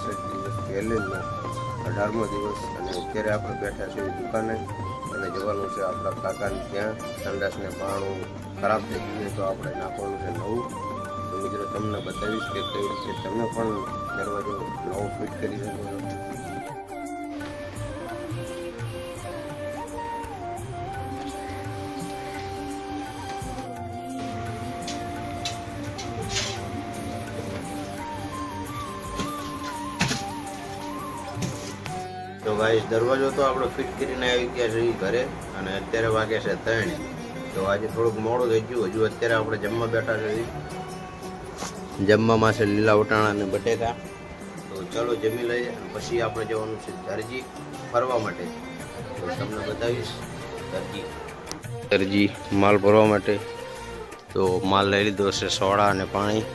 65 દિવસ ચેલેન્જનો 18મો દિવસ અને અત્યારે આપણે બેઠા છીએ દુકાને અને જવાનું છે આપણા કાકાને ત્યાં. સંડાસને પાણું ખરાબ થઈ ગયું છે તો આપણે નાખવાનું છે નવું. તો મિત્રો તમને બતાવીશ કે કઈ રીતે તમે પણ દરવાજો નવો ફિટ કરી શકો છો. તો ગાઈસ દરવાજો તો આપણે ફિટ કરીને આવી ગયા છે ઘરે અને અત્યારે વાગે છે 3. તો આજે થોડુંક મોડું થઈ ગયું. હજુ અત્યારે આપણે જમવા બેઠા છે. જમવામાં છે લીલા વટાણા અને બટેકા. તો ચાલો જમી લઈએ પછી આપણે જવાનું છે દરજી ફરવા માટે. તો તમને બતાવીશ દરજી માલ ભરવા માટે. તો માલ લઈ લીધો છે સોડા અને પાણી.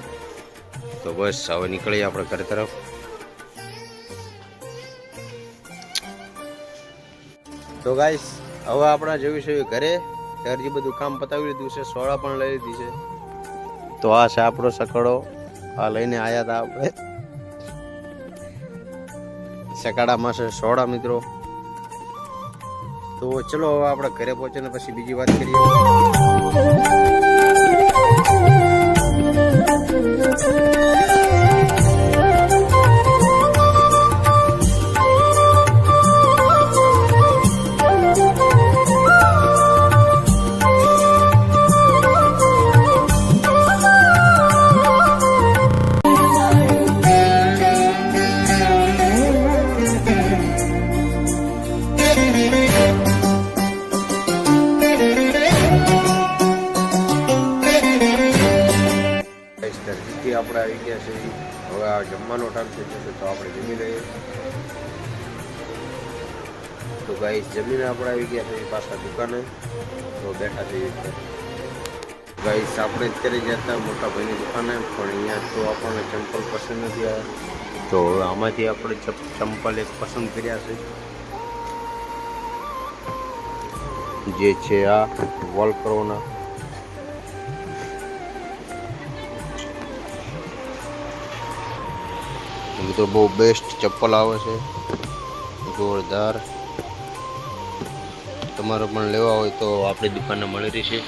તો બસ હવે નીકળીએ આપણે ઘર તરફ. તો ગાઈસ હવે આપણે જોયું છે ઘરે દરજી બધું કામ પતાવી લીધું છે. સોડા પણ લઈ લીધી છે. તો આ છે આપણો સકડો. આ લઈને આવ્યા હતા આપણે. સકાડામાં છે સોડા મિત્રો. તો ચલો હવે આપણે ઘરે પહોંચીને પછી બીજી વાત કરીએ. આપણે આવી ગયા છે. હવે આ જમવાનો ટાઈમ થઈ જશે તો આપણે જમી લઈએ. તો ગાઈસ જમીને આપણે આવી ગયા છે પાછા દુકાને. તો બેઠા છીએ ગાઈસ. આપણે અત્યારે જતા મોટા ભાઈની દુકાને પણ અહીંયા તો આપણને ચંપલ પસંદ નથી આવ્યા. તો આમાંથી આપણે ચંપલ એક પસંદ કર્યા છે જે છે આ વોલ્ક્રોના. તો બહુ બેસ્ટ ચપ્પલ આવે છે, જોરદાર. તમારે પણ લેવા હોય તો આપણી દુકાને મળી રહેશે.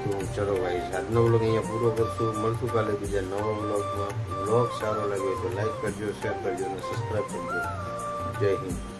તો ચલો ભાઈ આજનો વ્લોગ અહીંયા પૂરો કરશું. મળશું કાલે બીજા નવા વ્લોગમાં. વ્લોગ સારો લાગે તો લાઈક કરજો, શેર કરજો અને સબસ્ક્રાઈબ કરજો. જય હિન્દ.